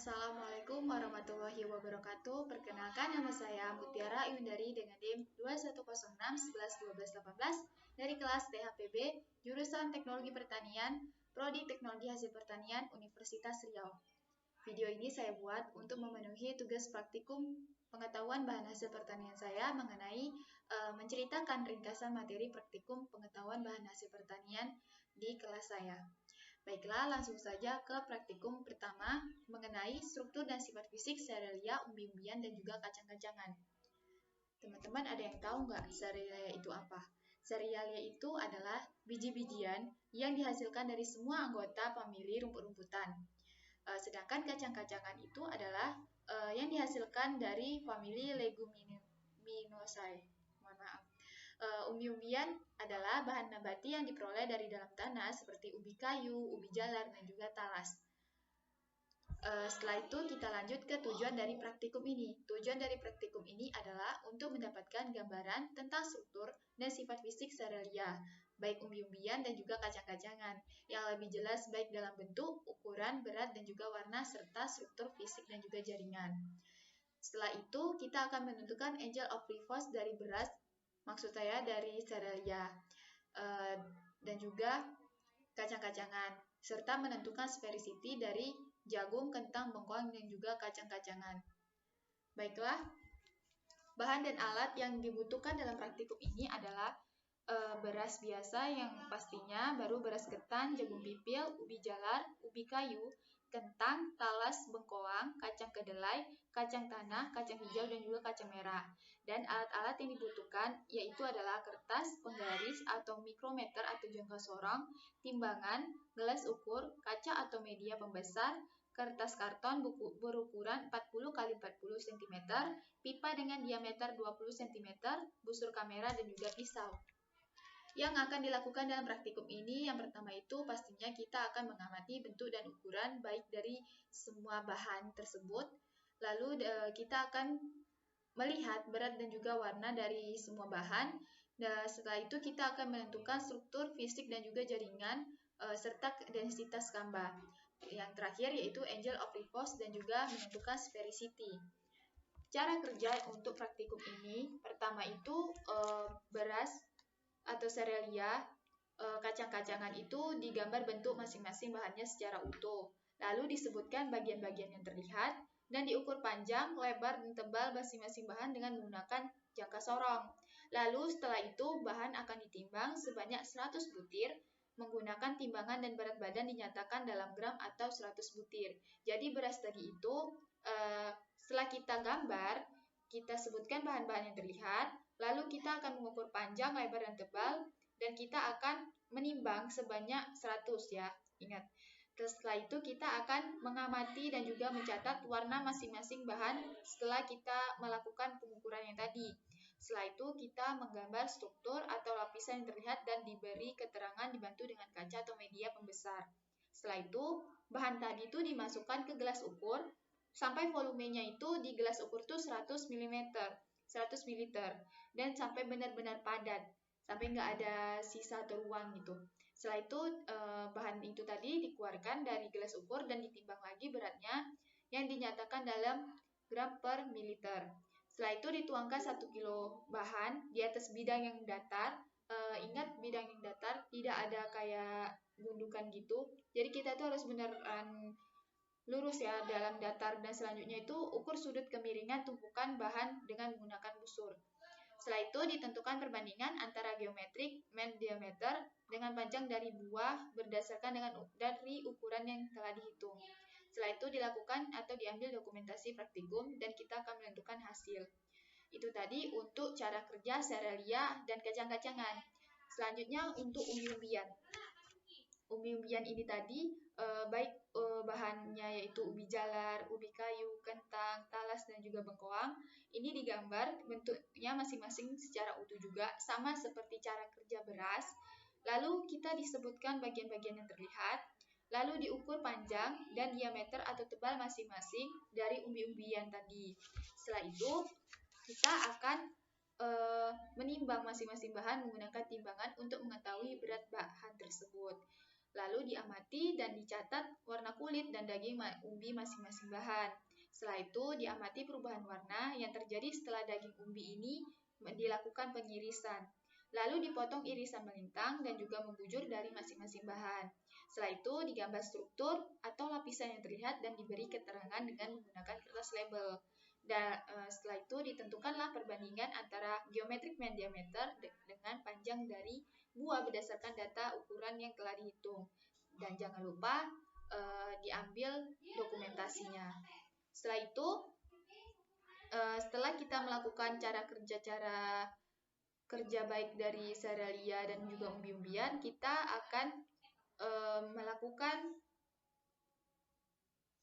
Assalamualaikum warahmatullahi wabarakatuh. Perkenalkan, nama saya Mutiara Iwindari dengan NIM 2106111218 dari kelas THPB, jurusan Teknologi Pertanian, Prodi Teknologi Hasil Pertanian, Universitas Riau. Video ini saya buat untuk memenuhi tugas praktikum pengetahuan bahan hasil pertanian saya mengenai menceritakan ringkasan materi praktikum pengetahuan bahan hasil pertanian di kelas saya. Baiklah, langsung saja ke praktikum pertama mengenai struktur dan sifat fisik serealia, umbi-umbian, dan juga kacang-kacangan. Teman-teman ada yang tahu nggak serealia itu apa? Serealia itu adalah biji-bijian yang dihasilkan dari semua anggota famili rumput-rumputan. Sedangkan kacang-kacangan itu adalah yang dihasilkan dari famili Leguminosae. Mohon maaf. Umbi-umbian adalah bahan nabati yang diperoleh dari dalam tanah seperti ubi kayu, ubi jalar, dan juga talas. Setelah itu kita lanjut ke tujuan dari praktikum ini. Tujuan dari praktikum ini adalah untuk mendapatkan gambaran tentang struktur dan sifat fisik serealia, baik umbi-umbian dan juga kacang-kacangan, yang lebih jelas baik dalam bentuk, ukuran, berat, dan juga warna, serta struktur fisik dan juga jaringan. Setelah itu kita akan menentukan angel of reverse dari beras, maksud saya dari serealia, dan juga kacang-kacangan, serta menentukan sphericity dari jagung, kentang, bengkoang, dan juga kacang-kacangan. Baiklah, bahan dan alat yang dibutuhkan dalam praktikum ini adalah beras biasa yang pastinya, baru beras ketan, jagung pipil, ubi jalar, ubi kayu, kentang, talas, bengkoang, kacang kedelai, kacang tanah, kacang hijau, dan juga kacang merah. Dan alat-alat yang dibutuhkan yaitu adalah kertas, penggaris atau mikrometer atau jangka sorong, timbangan, gelas ukur, kaca atau media pembesar, kertas karton berukuran 40 x 40 cm, pipa dengan diameter 20 cm, busur kamera, dan juga pisau. Yang akan dilakukan dalam praktikum ini, yang pertama itu pastinya kita akan mengamati bentuk dan ukuran baik dari semua bahan tersebut. Lalu kita akan melihat berat dan juga warna dari semua bahan. Dan setelah itu kita akan menentukan struktur, fisik, dan juga jaringan, serta densitas gamba. Yang terakhir yaitu angel of reverse dan juga menentukan sphericity. Cara kerja untuk praktikum ini, pertama itu beras atau serealia, kacang-kacangan itu digambar bentuk masing-masing bahannya secara utuh. Lalu disebutkan bagian-bagian yang terlihat dan diukur panjang, lebar, dan tebal masing-masing bahan dengan menggunakan jangka sorong. Lalu setelah itu bahan akan ditimbang sebanyak 100 butir menggunakan timbangan dan berat badan dinyatakan dalam gram atau 100 butir. Jadi beras tadi itu setelah kita gambar, kita sebutkan bahan-bahan yang terlihat, lalu kita akan mengukur panjang, lebar, dan tebal, dan kita akan menimbang sebanyak 100 ya, ingat. Terus setelah itu kita akan mengamati dan juga mencatat warna masing-masing bahan setelah kita melakukan pengukuran yang tadi. Setelah itu kita menggambar struktur atau lapisan yang terlihat dan diberi keterangan dibantu dengan kaca atau media pembesar. Setelah itu bahan tadi itu dimasukkan ke gelas ukur sampai volumenya itu di gelas ukur itu 100 ml. 100 ml dan sampai benar-benar padat, sampai nggak ada sisa atau ruang gitu. Setelah itu bahan itu tadi dikeluarkan dari gelas ukur dan ditimbang lagi beratnya yang dinyatakan dalam gram per mililiter. Setelah itu dituangkan 1 kilo bahan di atas bidang yang datar. Ingat, bidang yang datar tidak ada kayak gundukan gitu, jadi kita tuh harus beneran lurus ya dalam datar, dan selanjutnya itu ukur sudut kemiringan tumpukan bahan dengan menggunakan busur. Setelah itu ditentukan perbandingan antara geometrik mean diameter dengan panjang dari buah berdasarkan dari ukuran yang telah dihitung. Setelah itu dilakukan atau diambil dokumentasi praktikum dan kita akan menentukan hasil. Itu tadi untuk cara kerja serealia dan kacang-kacangan. Selanjutnya untuk umbi-umbian. Umbi-umbian ini tadi baik bahannya yaitu ubi jalar, ubi kayu, kentang, talas, dan juga bengkoang. Ini digambar bentuknya masing-masing secara utuh juga, sama seperti cara kerja beras. Lalu kita disebutkan bagian-bagian yang terlihat, lalu diukur panjang dan diameter atau tebal masing-masing dari umbi-umbian tadi. Setelah itu kita akan menimbang masing-masing bahan menggunakan timbangan untuk mengetahui berat bahan tersebut. Lalu diamati dan dicatat warna kulit dan daging umbi masing-masing bahan. Setelah itu diamati perubahan warna yang terjadi setelah daging umbi ini dilakukan pengirisan. Lalu dipotong irisan melintang dan juga membujur dari masing-masing bahan. Setelah itu digambar struktur atau lapisan yang terlihat dan diberi keterangan dengan menggunakan kertas label. Dan setelah itu ditentukanlah perbandingan antara geometric mean diameter dengan panjang dari buah berdasarkan data ukuran yang telah dihitung. Dan jangan lupa diambil dokumentasinya. Setelah itu, setelah kita melakukan cara kerja baik dari serealia dan juga umbi-umbian, kita akan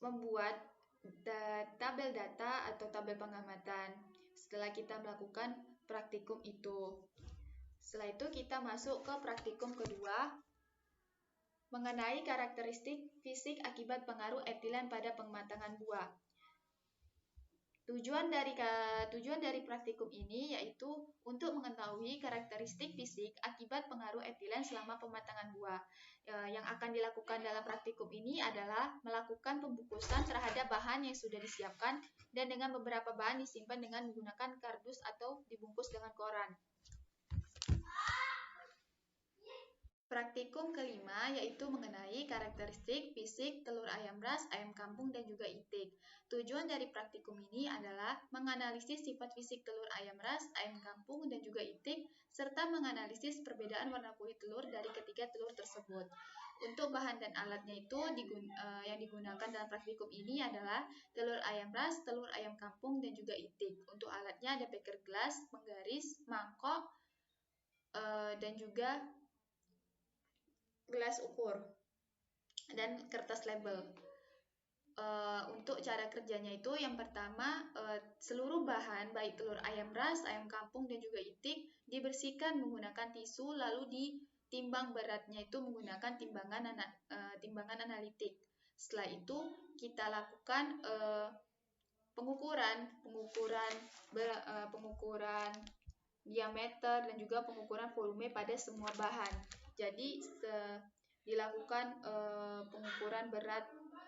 membuat tabel data atau tabel pengamatan setelah kita melakukan praktikum itu. Setelah itu kita masuk ke praktikum kedua mengenai karakteristik fisik akibat pengaruh etilen pada pematangan buah. Tujuan dari praktikum ini yaitu untuk mengetahui karakteristik fisik akibat pengaruh etilen selama pematangan buah. Yang akan dilakukan dalam praktikum ini adalah melakukan pembungkusan terhadap bahan yang sudah disiapkan dan dengan beberapa bahan disimpan dengan menggunakan kardus atau dibungkus dengan koran. Praktikum kelima yaitu mengenai karakteristik fisik telur ayam ras, ayam kampung, dan juga itik. Tujuan dari praktikum ini adalah menganalisis sifat fisik telur ayam ras, ayam kampung, dan juga itik, serta menganalisis perbedaan warna kulit telur dari ketiga telur tersebut. Untuk bahan dan alatnya itu yang digunakan dalam praktikum ini adalah telur ayam ras, telur ayam kampung, dan juga itik. Untuk alatnya ada beker gelas, penggaris, mangkok, dan juga gelas ukur dan kertas label. Untuk cara kerjanya itu yang pertama seluruh bahan baik telur ayam ras, ayam kampung, dan juga itik dibersihkan menggunakan tisu lalu ditimbang beratnya itu menggunakan timbangan analitik. Setelah itu kita lakukan pengukuran diameter dan juga pengukuran volume pada semua bahan. Jadi dilakukan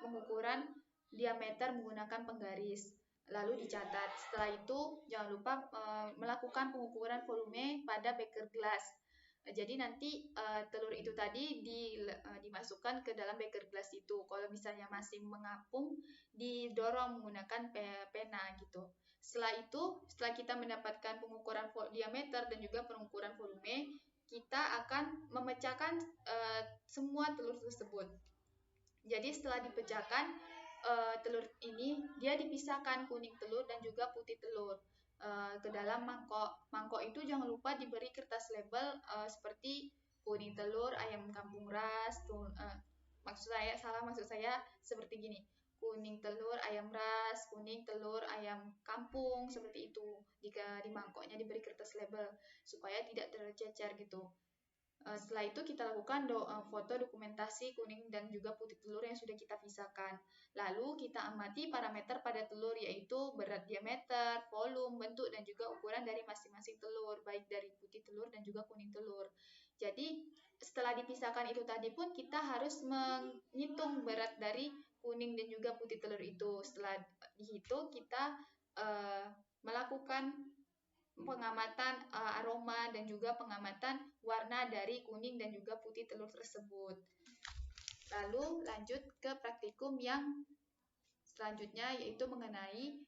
pengukuran diameter menggunakan penggaris, lalu dicatat. Setelah itu jangan lupa melakukan pengukuran volume pada beker gelas. Jadi nanti telur itu tadi dimasukkan ke dalam beker gelas itu. Kalau misalnya masih mengapung, didorong menggunakan pena gitu. Setelah kita mendapatkan pengukuran diameter dan juga pengukuran volume, kita akan memecahkan semua telur tersebut. Jadi setelah dipecahkan telur ini dia dipisahkan kuning telur dan juga putih telur ke dalam mangkok. Mangkok itu jangan lupa diberi kertas label seperti kuning telur ayam kampung ras. Maksud saya seperti gini. Kuning telur ayam ras, kuning telur ayam kampung, seperti itu. Jika di mangkoknya diberi kertas label supaya tidak tercecer gitu. Setelah itu kita lakukan foto dokumentasi kuning dan juga putih telur yang sudah kita pisahkan. Lalu kita amati parameter pada telur yaitu berat diameter, volume, bentuk, dan juga ukuran dari masing-masing telur, baik dari putih telur dan juga kuning telur. Jadi setelah dipisahkan itu tadi pun kita harus menghitung berat dari kuning dan juga putih telur itu. Setelah dihitung kita melakukan pengamatan aroma dan juga pengamatan warna dari kuning dan juga putih telur tersebut. Lalu lanjut ke praktikum yang selanjutnya yaitu mengenai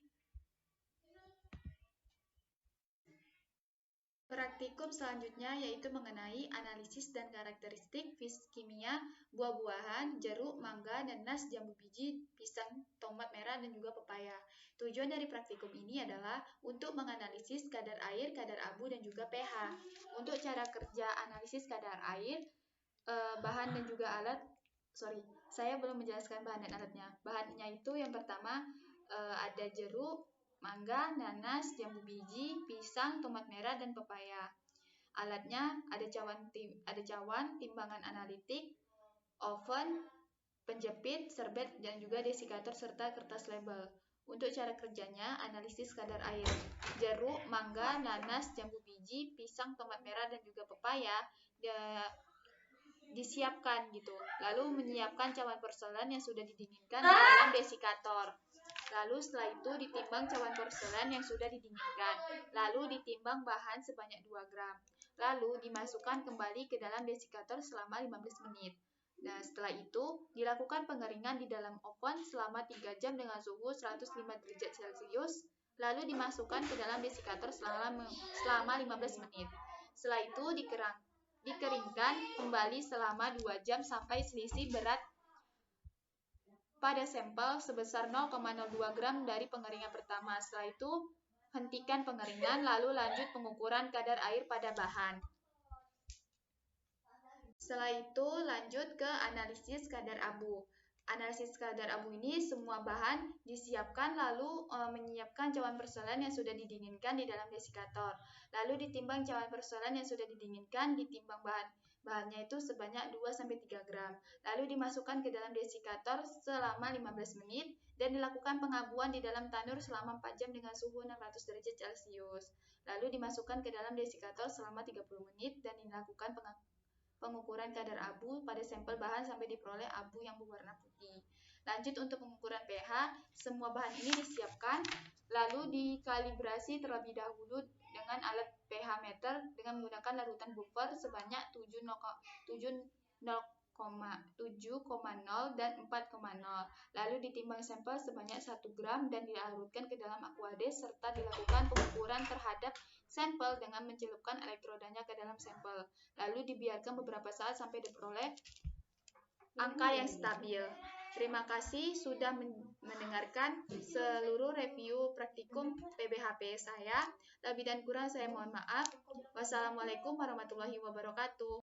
analisis dan karakteristik kimia buah-buahan, jeruk, mangga, nanas, jambu biji, pisang, tomat merah, dan juga pepaya. Tujuan dari praktikum ini adalah untuk menganalisis kadar air, kadar abu, dan juga pH. Untuk cara kerja analisis kadar air, bahan dan juga alat, saya belum menjelaskan bahan dan alatnya. Bahannya itu yang pertama ada jeruk, mangga, nanas, jambu biji, pisang, tomat merah, dan pepaya. Alatnya ada cawan, timbangan analitik, oven, penjepit, serbet, dan juga desikator serta kertas label. Untuk cara kerjanya, analisis kadar air jeruk, mangga, nanas, jambu biji, pisang, tomat merah, dan juga pepaya disiapkan gitu. Lalu menyiapkan cawan porselen yang sudah didinginkan di dalam desikator. Lalu setelah itu ditimbang cawan porselen yang sudah didinginkan. Lalu ditimbang bahan sebanyak 2 gram. Lalu dimasukkan kembali ke dalam desikator selama 15 menit. Nah, setelah itu dilakukan pengeringan di dalam oven selama 3 jam dengan suhu 105 derajat Celcius. Lalu dimasukkan ke dalam desikator selama 15 menit. Setelah itu dikeringkan kembali selama 2 jam sampai selisih berat pada sampel sebesar 0,02 gram dari pengeringan pertama. Setelah itu hentikan pengeringan, lalu lanjut pengukuran kadar air pada bahan. Setelah itu lanjut ke analisis kadar abu. Analisis kadar abu ini semua bahan disiapkan lalu menyiapkan cawan porselen yang sudah didinginkan di dalam desikator. Lalu ditimbang cawan porselen yang sudah didinginkan, ditimbang bahannya itu sebanyak 2-3 gram. Lalu dimasukkan ke dalam desikator selama 15 menit dan dilakukan pengabuan di dalam tanur selama 4 jam dengan suhu 600 derajat Celcius. Lalu dimasukkan ke dalam desikator selama 30 menit dan dilakukan pengukuran kadar abu pada sampel bahan sampai diperoleh abu yang berwarna putih. Lanjut untuk pengukuran pH, semua bahan ini disiapkan, lalu dikalibrasi terlebih dahulu dengan alat pH meter dengan menggunakan larutan buffer sebanyak 7,0 dan 4,0. Lalu ditimbang sampel sebanyak 1 gram dan dilarutkan ke dalam aquades serta dilakukan pengukuran terhadap sampel dengan mencelupkan elektrodanya ke dalam sampel. Lalu dibiarkan beberapa saat sampai diperoleh angka yang stabil. Terima kasih sudah mendengarkan seluruh review praktikum PBHP saya. Lebih dan kurang saya mohon maaf. Wassalamualaikum warahmatullahi wabarakatuh.